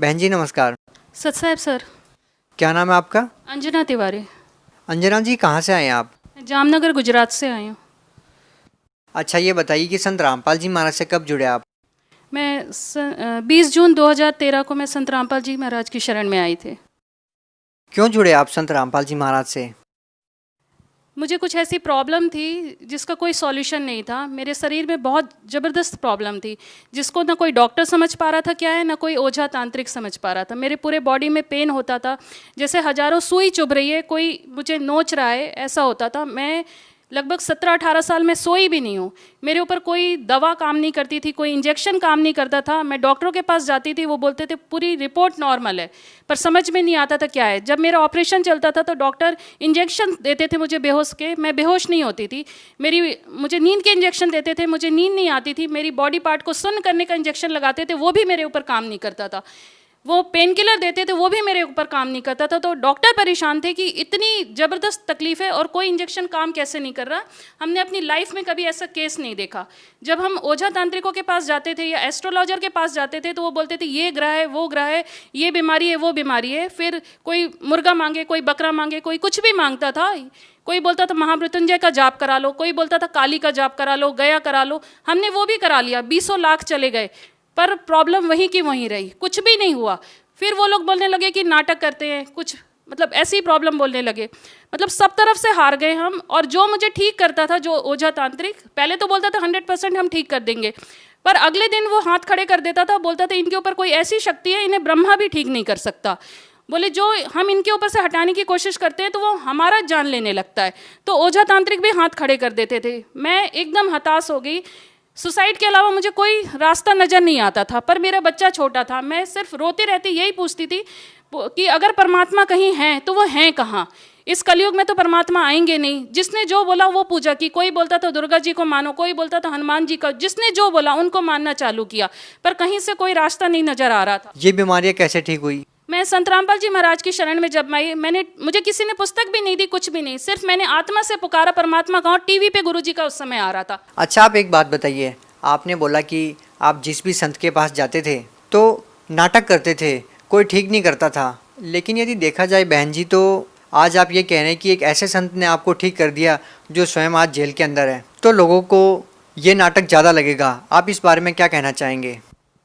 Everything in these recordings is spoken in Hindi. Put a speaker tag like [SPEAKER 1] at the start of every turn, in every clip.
[SPEAKER 1] बहन जी नमस्कार।
[SPEAKER 2] सत साहब सर।
[SPEAKER 1] क्या नाम है आपका?
[SPEAKER 2] अंजना तिवारी।
[SPEAKER 1] अंजना जी कहाँ से आए हैं आप?
[SPEAKER 2] मैं जामनगर गुजरात से आई हूँ।
[SPEAKER 1] अच्छा ये बताइए कि संत रामपाल जी महाराज से कब जुड़े आप?
[SPEAKER 2] मैं 20 जून 2013 को मैं संत रामपाल जी महाराज की शरण में आई थी।
[SPEAKER 1] क्यों जुड़े आप संत रामपाल जी महाराज से?
[SPEAKER 2] मुझे कुछ ऐसी प्रॉब्लम थी जिसका कोई सॉल्यूशन नहीं था। मेरे शरीर में बहुत ज़बरदस्त प्रॉब्लम थी जिसको ना कोई डॉक्टर समझ पा रहा था क्या है, ना कोई ओझा तांत्रिक समझ पा रहा था। मेरे पूरे बॉडी में पेन होता था, जैसे हजारों सुई चुभ रही है, कोई मुझे नोच रहा है, ऐसा होता था। मैं लगभग 17-18 साल में सोई भी नहीं हूँ। मेरे ऊपर कोई दवा काम नहीं करती थी, कोई इंजेक्शन काम नहीं करता था। मैं डॉक्टरों के पास जाती थी, वो बोलते थे पूरी रिपोर्ट नॉर्मल है, पर समझ में नहीं आता था क्या है। जब मेरा ऑपरेशन चलता था तो डॉक्टर इंजेक्शन देते थे मुझे बेहोश के, मैं बेहोश नहीं होती थी। मुझे नींद के इंजेक्शन देते थे, मुझे नींद नहीं आती थी। मेरी बॉडी पार्ट को सुन्न करने का इंजेक्शन लगाते थे, वो भी मेरे ऊपर काम नहीं करता था। वो पेन किलर देते थे, वो भी मेरे ऊपर काम नहीं करता था। तो डॉक्टर परेशान थे कि इतनी ज़बरदस्त तकलीफ है और कोई इंजेक्शन काम कैसे नहीं कर रहा। हमने अपनी लाइफ में कभी ऐसा केस नहीं देखा। जब हम ओझा तांत्रिकों के पास जाते थे या एस्ट्रोलॉजर के पास जाते थे तो वो बोलते थे ये ग्रह है, वो ग्रह है, ये बीमारी है, वो बीमारी है। फिर कोई मुर्गा मांगे, कोई बकरा मांगे, कोई कुछ भी मांगता था। कोई बोलता था महामृत्युंजय का जाप करा लो, कोई बोलता था काली का जाप करा लो, गया करा लो। हमने वो भी करा लिया, 20 लाख चले गए, पर प्रॉब्लम वहीं की वहीं रही, कुछ भी नहीं हुआ। फिर वो लोग बोलने लगे कि नाटक करते हैं कुछ, मतलब ऐसी प्रॉब्लम बोलने लगे। मतलब सब तरफ से हार गए हम। और जो मुझे ठीक करता था, जो ओझा तांत्रिक, पहले तो बोलता था 100% हम ठीक कर देंगे, पर अगले दिन वो हाथ खड़े कर देता था, बोलता था इनके ऊपर कोई ऐसी शक्ति है, इन्हें ब्रह्मा भी ठीक नहीं कर सकता। बोले जो हम इनके ऊपर से हटाने की कोशिश करते हैं तो वो हमारा जान लेने लगता है। तो ओझा तांत्रिक भी हाथ खड़े कर देते थे। मैं एकदम हताश हो गई। सुसाइड के अलावा मुझे कोई रास्ता नज़र नहीं आता था, पर मेरा बच्चा छोटा था। मैं सिर्फ रोती रहती, यही पूछती थी कि अगर परमात्मा कहीं हैं तो वो हैं कहाँ। इस कलयुग में तो परमात्मा आएंगे नहीं। जिसने जो बोला वो पूजा की। कोई बोलता था दुर्गा जी को मानो, कोई बोलता था हनुमान जी का। जिसने जो बोला उनको मानना चालू किया, पर कहीं से कोई रास्ता नहीं नजर आ रहा था।
[SPEAKER 1] ये बीमारियाँ कैसे ठीक हुई?
[SPEAKER 2] मैं संत रामपाल जी महाराज की शरण में जब आई, मुझे किसी ने पुस्तक भी नहीं दी, कुछ भी नहीं। सिर्फ मैंने आत्मा से पुकारा परमात्मा का, और टीवी पे गुरुजी का उस समय आ रहा था।
[SPEAKER 1] अच्छा आप एक बात बताइए, आपने बोला कि आप जिस भी संत के पास जाते थे तो नाटक करते थे, कोई ठीक नहीं करता था। लेकिन यदि देखा जाए बहन जी, तो आज आप ये कह रहे हैं कि एक ऐसे संत ने आपको ठीक कर दिया जो स्वयं आज जेल के अंदर है, तो लोगों को ये नाटक ज़्यादा लगेगा। आप इस बारे में क्या कहना चाहेंगे?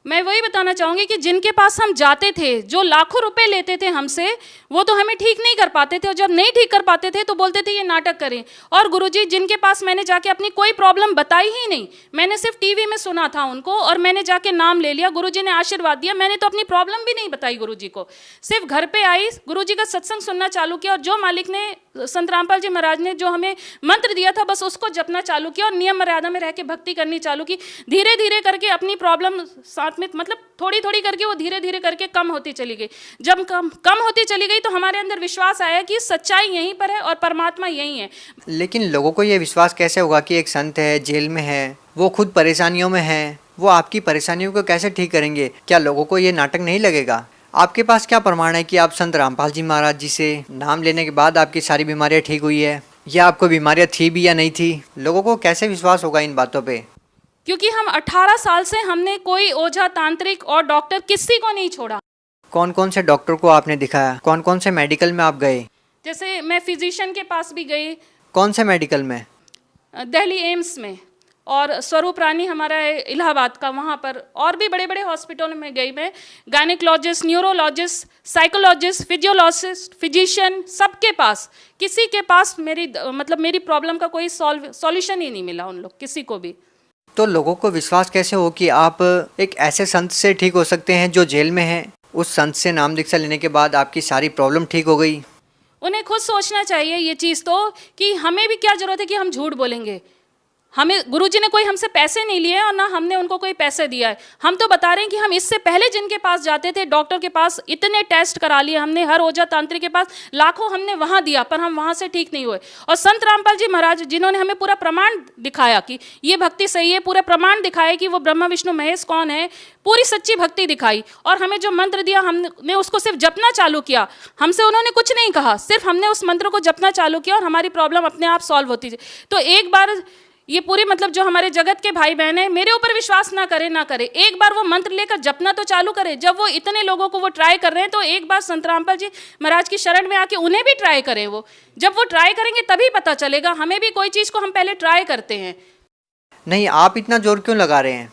[SPEAKER 2] मैं वही बताना चाहूँगी कि जिनके पास हम जाते थे, जो लाखों रुपए लेते थे हमसे, वो तो हमें ठीक नहीं कर पाते थे, और जब नहीं ठीक कर पाते थे तो बोलते थे ये नाटक करें। और गुरुजी जिनके पास मैंने जाके अपनी कोई प्रॉब्लम बताई ही नहीं, मैंने सिर्फ टीवी में सुना था उनको, और मैंने जाके नाम ले लिया, गुरुजी ने आशीर्वाद दिया। मैंने तो अपनी प्रॉब्लम भी नहीं बताई गुरुजी को, सिर्फ घर पर आई, गुरुजी का सत्संग सुनना चालू किया, और जो मालिक ने, संत रामपाल जी महाराज ने जो हमें मंत्र दिया था, बस उसको जपना चालू किया और नियम मर्यादा में रह के भक्ति करनी चालू की। धीरे धीरे करके अपनी प्रॉब्लम साथ में, मतलब थोड़ी थोड़ी करके वो धीरे धीरे करके कम होती चली गई। जब कम होती चली गई तो हमारे अंदर विश्वास आया कि सच्चाई यहीं पर है और परमात्मा यहीं है।
[SPEAKER 1] लेकिन लोगों को ये विश्वास कैसे होगा कि एक संत है, जेल में है, वो खुद परेशानियों में है, वो आपकी परेशानियों को कैसे ठीक करेंगे? क्या लोगों को ये नाटक नहीं लगेगा? आपके पास क्या प्रमाण है कि आप संत रामपाल जी महाराज जी से नाम लेने के बाद आपकी सारी बीमारियां ठीक हुई है, या आपको बीमारियां थी भी या नहीं थी? लोगों को कैसे विश्वास होगा इन बातों पे?
[SPEAKER 2] क्योंकि हम 18 साल से हमने कोई ओझा तांत्रिक और डॉक्टर किसी को नहीं छोड़ा।
[SPEAKER 1] कौन कौन से डॉक्टर को आपने दिखाया? कौन कौन से मेडिकल में आप गए?
[SPEAKER 2] जैसे मैं फिजिशियन के पास भी गई।
[SPEAKER 1] कौन से मेडिकल में?
[SPEAKER 2] दिल्ली एम्स में, और स्वरूप रानी हमारा है इलाहाबाद का, वहाँ पर, और भी बड़े बड़े हॉस्पिटलों में गई मैं। Gynaecologist, neurologist, psychologist, physiologist, physician, सबके पास, किसी के पास मेरी प्रॉब्लम का कोई सॉल्यूशन ही नहीं मिला उन लोग, किसी को भी।
[SPEAKER 1] तो लोगों को विश्वास कैसे हो कि आप एक ऐसे संत से ठीक हो सकते हैं जो जेल में है? उस संत से नाम दीक्षा लेने के बाद आपकी सारी प्रॉब्लम ठीक हो गई।
[SPEAKER 2] उन्हें खुद सोचना चाहिए ये चीज़ तो, कि हमें भी क्या जरूरत है कि हम झूठ बोलेंगे। हमें गुरुजी ने कोई हमसे पैसे नहीं लिए और ना हमने उनको कोई पैसे दिया है। हम तो बता रहे हैं कि हम इससे पहले जिनके पास जाते थे, डॉक्टर के पास, इतने टेस्ट करा लिए हमने, हर ओझा तांत्रिक के पास लाखों हमने वहाँ दिया, पर हम वहाँ से ठीक नहीं हुए। और संत रामपाल जी महाराज जिन्होंने हमें पूरा प्रमाण दिखाया कि ये भक्ति सही है, पूरा प्रमाण दिखाया कि वो ब्रह्मा विष्णु महेश कौन है, पूरी सच्ची भक्ति दिखाई, और हमें जो मंत्र दिया हमने उसको सिर्फ जपना चालू किया। हमसे उन्होंने कुछ नहीं कहा, सिर्फ हमने उस मंत्र को जपना चालू किया और हमारी प्रॉब्लम अपने आप सॉल्व होती थी। तो एक बार ये पूरे मतलब जो हमारे जगत के भाई बहन हैं, मेरे ऊपर विश्वास ना करे, एक बार वो मंत्र लेकर जपना तो चालू करे। जब वो इतने लोगों को वो ट्राई कर रहे हैं, तो एक बार संत रामपाल जी महाराज की शरण में आके उन्हें भी ट्राई करें। वो जब वो ट्राई करेंगे तभी पता चलेगा। हमें भी कोई चीज़ को हम पहले ट्राई करते हैं।
[SPEAKER 1] नहीं, आप इतना जोर क्यों लगा रहे हैं?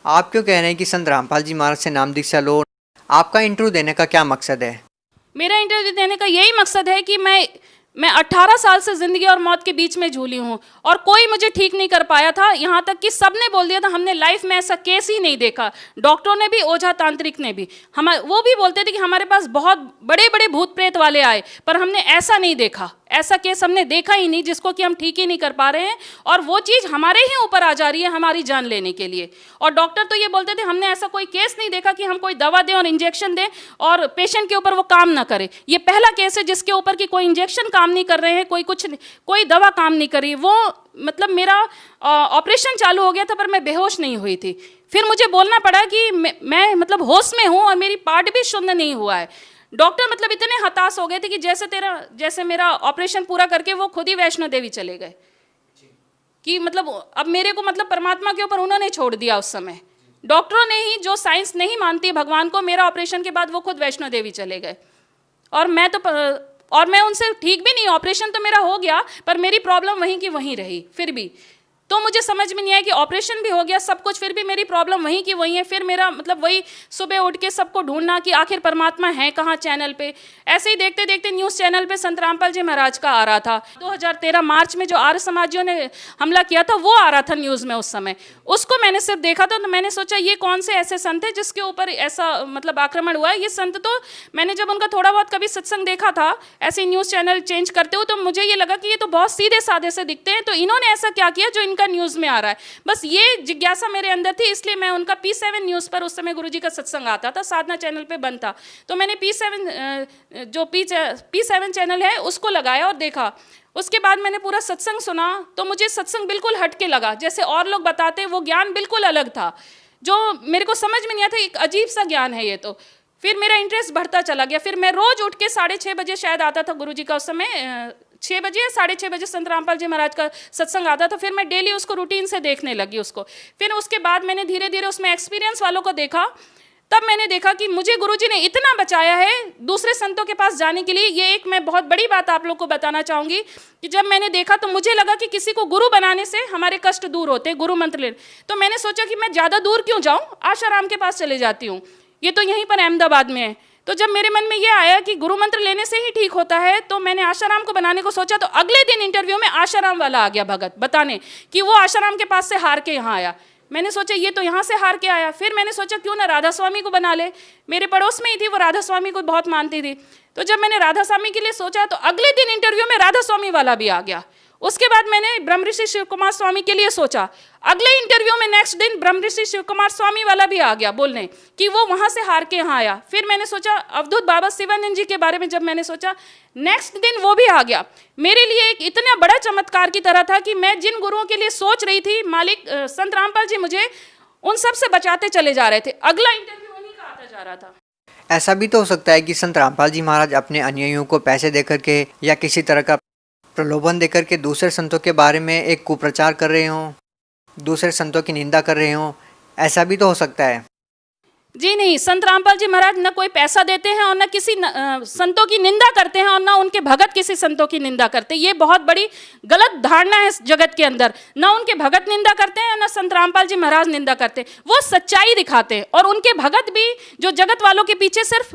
[SPEAKER 1] आप क्यों कह रहे हैं कि संत रामपाल जी महाराज से नाम दीक्षा लो? आपका इंटरव्यू देने का क्या मकसद है?
[SPEAKER 2] मेरा इंटरव्यू देने का यही मकसद है कि मैं 18 साल से ज़िंदगी और मौत के बीच में झूली हूँ, और कोई मुझे ठीक नहीं कर पाया था। यहाँ तक कि सबने बोल दिया था, हमने लाइफ में ऐसा केस ही नहीं देखा। डॉक्टरों ने भी, ओझा तांत्रिक ने भी, वो भी बोलते थे कि हमारे पास बहुत बड़े बड़े भूत प्रेत वाले आए, पर हमने ऐसा नहीं देखा, ऐसा केस हमने देखा ही नहीं जिसको कि हम ठीक ही नहीं कर पा रहे हैं, और वो चीज़ हमारे ही ऊपर आ जा रही है हमारी जान लेने के लिए। और डॉक्टर तो ये बोलते थे, हमने ऐसा कोई केस नहीं देखा कि हम कोई दवा दें और इंजेक्शन दें और पेशेंट के ऊपर वो काम ना करे। ये पहला केस है जिसके ऊपर कि कोई इंजेक्शन काम नहीं कर रहे हैं, कोई दवा काम नहीं कर रही। वो मतलब मेरा ऑपरेशन चालू हो गया था, पर मैं बेहोश नहीं हुई थी। फिर मुझे बोलना पड़ा कि मैं मतलब होश में हूँ और मेरी पार्ट भी शुद्ध नहीं हुआ है। डॉक्टर मतलब इतने हताश हो गए थे कि जैसे मेरा ऑपरेशन पूरा करके वो खुद ही वैष्णो देवी चले गए, कि मतलब अब मेरे को मतलब परमात्मा के ऊपर उन्होंने छोड़ दिया। उस समय डॉक्टरों ने ही, जो साइंस नहीं मानती भगवान को, मेरा ऑपरेशन के बाद वो खुद वैष्णो देवी चले गए। और मैं उनसे ठीक भी नहीं, ऑपरेशन तो मेरा हो गया, पर मेरी प्रॉब्लम वहीं की वहीं रही। फिर भी तो मुझे समझ में नहीं आया कि ऑपरेशन भी हो गया सब कुछ, फिर भी मेरी प्रॉब्लम वहीं की वहीं है। फिर मेरा मतलब वही सुबह उठ के सबको ढूंढना कि आखिर परमात्मा है कहाँ चैनल पे। ऐसे ही देखते देखते न्यूज़ चैनल पे संत रामपाल जी महाराज का आ रहा था। 2013 मार्च में जो आर्य समाजियों ने हमला किया था, वो आ रहा था न्यूज़ में उस समय। उसको मैंने सिर्फ देखा था, तो मैंने सोचा ये कौन से ऐसे संत है जिसके ऊपर ऐसा मतलब आक्रमण हुआ है। ये संत तो मैंने जब उनका थोड़ा बहुत कभी सत्संग देखा था ऐसे न्यूज़ चैनल चेंज करते हो, तो मुझे ये लगा कि ये तो बहुत सीधे साधे से दिखते हैं, तो इन्होंने ऐसा क्या किया जो का न्यूज़ में आ रहा है। बस ये जिज्ञासा मेरे अंदर थी, इसलिए मैं उनका P7 न्यूज़ पर, उस समय गुरुजी का सत्संग आता था, साधना चैनल पे बंद था, तो मैंने P7 चैनल है उसको लगाया और देखा। उसके बाद मैंने पूरा सत्संग सुना, तो मुझे सत्संग बिल्कुल हटके लगा। जैसे और लोग बताते हैं वो ज्ञान बिल्कुल अलग था, जो मेरे को समझ में नहीं आता। एक अजीब सा ज्ञान है ये तो। फिर मेरा इंटरेस्ट बढ़ता चला गया। फिर मैं रोज उठ के 6:30 बजे शायद आता था गुरुजी का, उस समय 6 बजे या 6:30 बजे संत रामपाल जी महाराज का सत्संग आता था। फिर मैं डेली उसको रूटीन से देखने लगी उसको। फिर उसके बाद मैंने धीरे धीरे उसमें एक्सपीरियंस वालों को देखा। तब मैंने देखा कि मुझे गुरुजी ने इतना बचाया है दूसरे संतों के पास जाने के लिए। ये एक मैं बहुत बड़ी बात आप लोग को बताना चाहूँगी कि जब मैंने देखा तो मुझे लगा कि किसी को गुरु बनाने से हमारे कष्ट दूर होते हैं, गुरु मंत्र ले। तो मैंने सोचा कि मैं ज़्यादा दूर क्यों जाऊँ, आशाराम के पास चले जाती हूँ, ये तो यहीं पर अहमदाबाद में है। तो जब मेरे मन में ये आया कि गुरु मंत्र लेने से ही ठीक होता है, तो मैंने आशाराम को बनाने को सोचा। तो अगले दिन इंटरव्यू में आशाराम वाला आ गया भगत बताने कि वो आशाराम के पास से हार के यहाँ आया। मैंने सोचा ये तो यहाँ से हार के आया। फिर मैंने सोचा क्यों ना राधा स्वामी को बना ले, मेरे पड़ोस में ही थी वो, राधा स्वामी को बहुत मानती थी। तो जब मैंने राधा स्वामी के लिए सोचा तो अगले दिन इंटरव्यू में राधा स्वामी वाला भी आ गया। उसके बाद मैंने ब्रह्म ऋषि शिव कुमार स्वामी के लिए सोचा। अगले इंटरव्यू में नेक्स्ट दिन ब्रह्म ऋषि शिव कुमार स्वामी वाला भी आ गया बोलने कि वो वहाँ से हार के यहाँ आया। फिर मैंने सोचा अवधूत बाबा शिवानंद जी के बारे में जब मैंने सोचा, नेक्स्ट दिन वो भी आ गया। मेरे लिए एक इतना बड़ा चमत्कार की तरह था कि मैं जिन गुरुओं के लिए सोच रही थी, मालिक संत रामपाल जी मुझे उन सब से बचाते चले जा रहे थे। अगला इंटरव्यू उन्हीं का आता जा रहा था।
[SPEAKER 1] ऐसा भी तो हो सकता है कि संत रामपाल जी महाराज अपने अनुयायियों को पैसे देकर के या किसी तरह का प्रलोभन देकर के दूसरे संतों के बारे में एक कुप्रचार कर रहे हों, दूसरे संतों की निंदा कर रहे हों। ऐसा भी तो हो सकता है।
[SPEAKER 2] जी नहीं, संत रामपाल जी महाराज न कोई पैसा देते हैं और न किसी संतों की निंदा करते हैं और न उनके भगत किसी संतों की निंदा करते हैं। ये बहुत बड़ी गलत धारणा है जगत के अंदर। न उनके भगत निंदा करते हैं न संत रामपाल जी महाराज निंदा करते हैं। वो सच्चाई दिखाते हैं, और उनके भगत भी जो जगत वालों के पीछे सिर्फ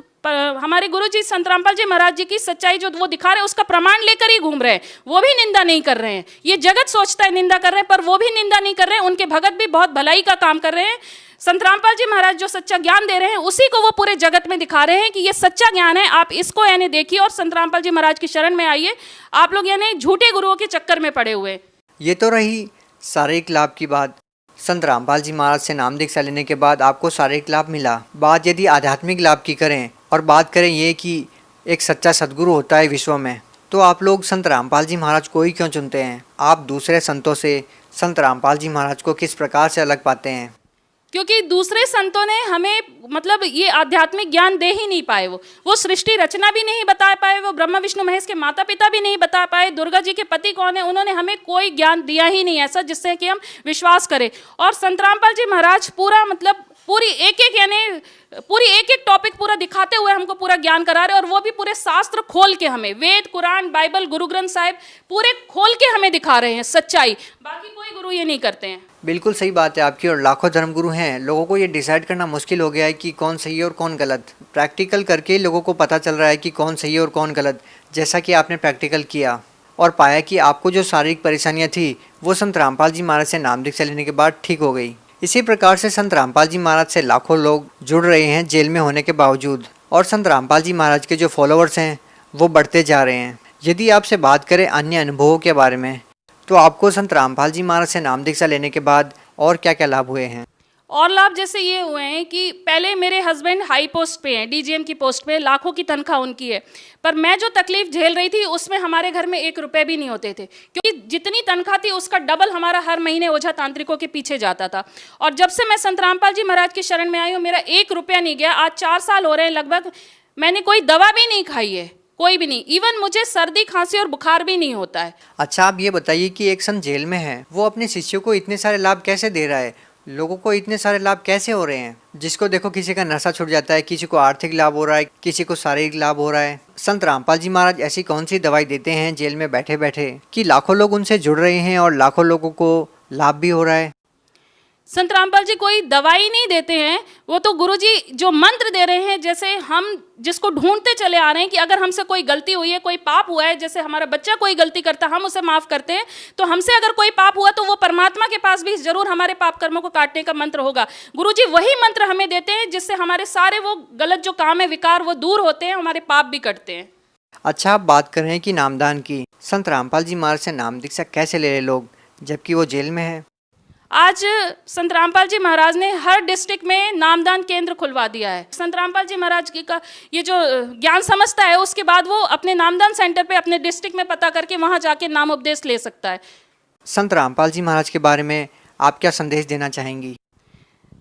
[SPEAKER 2] हमारे गुरु जी संत रामपाल जी महाराज जी की सच्चाई जो वो दिखा रहे हैं उसका प्रमाण लेकर ही घूम रहे हैं, वो भी निंदा नहीं कर रहे हैं। ये जगत सोचता है निंदा कर रहे हैं, पर वो भी निंदा नहीं कर रहे हैं। उनके भगत भी बहुत भलाई का काम कर रहे हैं। संत रामपाल जी महाराज जो सच्चा ज्ञान दे रहे हैं उसी को वो पूरे जगत में दिखा रहे हैं कि ये सच्चा ज्ञान है, आप इसको यानी देखिए और संत रामपाल जी महाराज की शरण में आइए। आप लोग यानी झूठे गुरुओं के चक्कर में पड़े हुए। ये
[SPEAKER 1] तो रही शारीरिक लाभ की बात। संत रामपाल जी महाराज से नाम दीक्षा लेने के बाद आपको शारीरिक लाभ मिला। बात यदि आध्यात्मिक लाभ की करें और बात करें ये कि एक सच्चा सद्गुरु होता है विश्व में, तो आप लोग संत रामपाल जी महाराज को ही क्यों चुनते हैं? आप दूसरे संतों से संत रामपाल जी महाराज को किस प्रकार से अलग पाते हैं?
[SPEAKER 2] क्योंकि दूसरे संतों ने हमें मतलब ये आध्यात्मिक ज्ञान दे ही नहीं पाए। वो सृष्टि रचना भी नहीं बता पाए, वो ब्रह्मा विष्णु महेश के माता पिता भी नहीं बता पाए, दुर्गा जी के पति कौन है, उन्होंने हमें कोई ज्ञान दिया ही नहीं ऐसा जिससे कि हम विश्वास करें। और संत रामपाल जी महाराज पूरा मतलब पूरी एक एक टॉपिक पूरा दिखाते हुए हमको पूरा ज्ञान करा रहे, और वो भी पूरे शास्त्र खोल के हमें, वेद कुरान बाइबल गुरु ग्रंथ साहिब पूरे खोल के हमें दिखा रहे हैं सच्चाई। बाकी कोई गुरु ये नहीं करते हैं।
[SPEAKER 1] बिल्कुल सही बात है आपकी। और लाखों धर्मगुरु हैं, लोगों को ये डिसाइड करना मुश्किल हो गया है कि कौन सही है और कौन गलत। प्रैक्टिकल करके लोगों को पता चल रहा है कि कौन सही है और कौन गलत। जैसा कि आपने प्रैक्टिकल किया और पाया कि आपको जो शारीरिक परेशानियाँ थी वो संत रामपाल जी महाराज से नाम दीक्षा लेने के बाद ठीक हो गई। इसी प्रकार से संत रामपाल जी महाराज से लाखों लोग जुड़ रहे हैं जेल में होने के बावजूद, और संत रामपाल जी महाराज के जो फॉलोअर्स हैं वो बढ़ते जा रहे हैं। यदि आपसे बात करें अन्य अनुभवों के बारे में, तो आपको संत रामपाल जी महाराज से नाम दीक्षा लेने के बाद और क्या क्या लाभ हुए हैं?
[SPEAKER 2] और लाभ जैसे ये हुए हैं कि पहले मेरे हस्बैंड हाई पोस्ट पे हैं, डीजीएम की पोस्ट पे, लाखों की तनख्वाह उनकी है, पर मैं जो तकलीफ झेल रही थी उसमें हमारे घर में 1 रुपए भी नहीं होते थे, क्योंकि जितनी तनख्वाह थी उसका डबल हमारा हर महीने ओझा तांत्रिकों के पीछे जाता था। और जब से मैं संत रामपाल जी महाराज की शरण में आई हूँ, मेरा 1 रुपया नहीं गया। आज 4 साल हो रहे हैं लगभग, मैंने कोई दवा भी नहीं खाई है, कोई भी नहीं। इवन मुझे सर्दी खांसी और बुखार भी नहीं होता है।
[SPEAKER 1] अच्छा, आप ये बताइए कि एक संत जेल में है, वो अपने शिष्यों को इतने सारे लाभ कैसे दे रहा है? लोगों को इतने सारे लाभ कैसे हो रहे हैं? जिसको देखो किसी का नशा छूट जाता है, किसी को आर्थिक लाभ हो रहा है, किसी को शारीरिक लाभ हो रहा है। संत रामपाल जी महाराज ऐसी कौन सी दवाई देते हैं जेल में बैठे बैठे कि लाखों लोग उनसे जुड़ रहे हैं और लाखों लोगों को लाभ भी हो रहा है?
[SPEAKER 2] संत रामपाल जी कोई दवाई नहीं देते हैं, वो तो गुरुजी जो मंत्र दे रहे हैं, जैसे हम जिसको ढूंढते चले आ रहे हैं कि अगर हमसे कोई गलती हुई है, कोई पाप हुआ है, जैसे हमारा बच्चा कोई गलती करता है हम उसे माफ करते हैं, तो हमसे अगर कोई पाप हुआ तो वो परमात्मा के पास भी जरूर हमारे पाप कर्मों को काटने का मंत्र होगा। गुरुजी वही मंत्र हमें देते हैं जिससे हमारे सारे वो गलत जो काम है, विकार, वो दूर होते हैं, हमारे पाप भी कटते हैं।
[SPEAKER 1] अच्छा, आप बात कर रहे हैं कि नामदान की। संत रामपाल जी महाराज से नाम दीक्षा कैसे ले रहे लोग जबकि वो जेल में है?
[SPEAKER 2] आज संत रामपाल जी महाराज ने हर डिस्ट्रिक्ट में नामदान केंद्र खुलवा दिया है। संत रामपाल जी महाराज की का ये जो ज्ञान समझता है, उसके बाद वो अपने नामदान सेंटर पे अपने डिस्ट्रिक्ट में पता करके वहाँ जाके नाम उपदेश ले सकता है।
[SPEAKER 1] संत रामपाल जी महाराज के बारे में आप क्या संदेश देना चाहेंगी?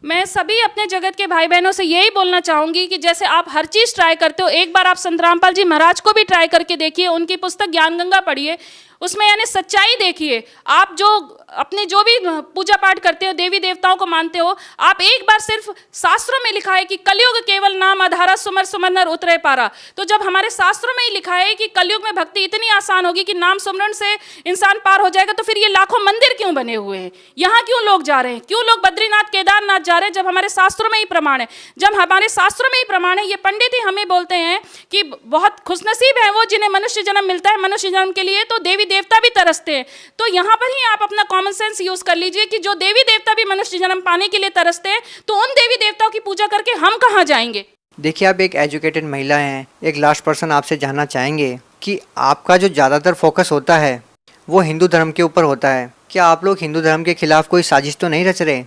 [SPEAKER 2] मैं सभी अपने जगत के भाई बहनों से यही बोलना चाहूँगी कि जैसे आप हर चीज़ ट्राई करते हो, एक बार आप संत रामपाल जी महाराज को भी ट्राई करके देखिए। उनकी पुस्तक ज्ञान गंगा पढ़िए, उसमें यानी सच्चाई देखिए। आप जो अपने जो भी पूजा पाठ करते हो, देवी देवताओं को मानते हो, आप एक बार सिर्फ शास्त्रों में लिखा है कि कलयुग केवल नाम आधारा, सुमर सुमर नर उतरे पारा। तो जब हमारे शास्त्रों में ही लिखा है कि कलयुग में भक्ति इतनी आसान होगी कि नाम सुमरन से इंसान पार हो जाएगा, तो फिर ये लाखों मंदिर क्यों बने हुए हैं? यहाँ क्यों लोग जा रहे हैं? क्यों लोग बद्रीनाथ केदारनाथ जा रहे हैं जब हमारे शास्त्रों में ही प्रमाण है? जब हमारे शास्त्रों में ही प्रमाण है, ये पंडित ही हमें बोलते हैं कि बहुत खुशनसीब है वो जिन्हें मनुष्य जन्म मिलता है। मनुष्य जन्म के लिए तो देवी देवता भी तरसते हैं। तो यहाँ पर ही आप अपना कॉमन सेंस यूज कर लीजिए कि जो देवी देवता भी मनुष्य जन्म पाने के लिए तरसते हैं, तो उन देवी देवताओं की पूजा करके हम कहाँ जाएंगे?
[SPEAKER 1] देखिए, आप एक एजुकेटेड महिला हैं। एक लास्ट पर्सन आपसे जानना चाहेंगे कि आपका जो ज़्यादातर फोकस होता है वो हिंदू धर्म के ऊपर होता है। क्या आप लोग हिंदू धर्म के खिलाफ कोई साजिश तो नहीं रच रहे?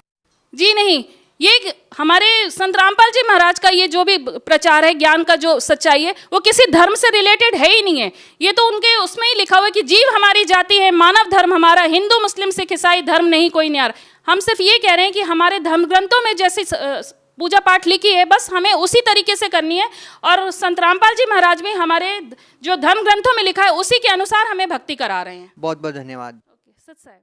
[SPEAKER 2] जी नहीं, ये हमारे संत रामपाल जी महाराज का ये जो भी प्रचार है, ज्ञान का जो सच्चाई है, वो किसी धर्म से रिलेटेड है ही नहीं है। ये तो उनके उसमें ही लिखा हुआ है कि जीव हमारी जाति है, मानव धर्म हमारा, हिंदू मुस्लिम सिख ईसाई धर्म नहीं कोई न्यार। हम सिर्फ ये कह रहे हैं कि हमारे धर्म ग्रंथों में जैसी पूजा पाठ लिखी है, बस हमें उसी तरीके से करनी है। और संत रामपाल जी महाराज भी हमारे जो धर्म ग्रंथों में लिखा है उसी के अनुसार हमें भक्ति करा रहे हैं।
[SPEAKER 1] बहुत बहुत धन्यवाद।
[SPEAKER 2] सच है।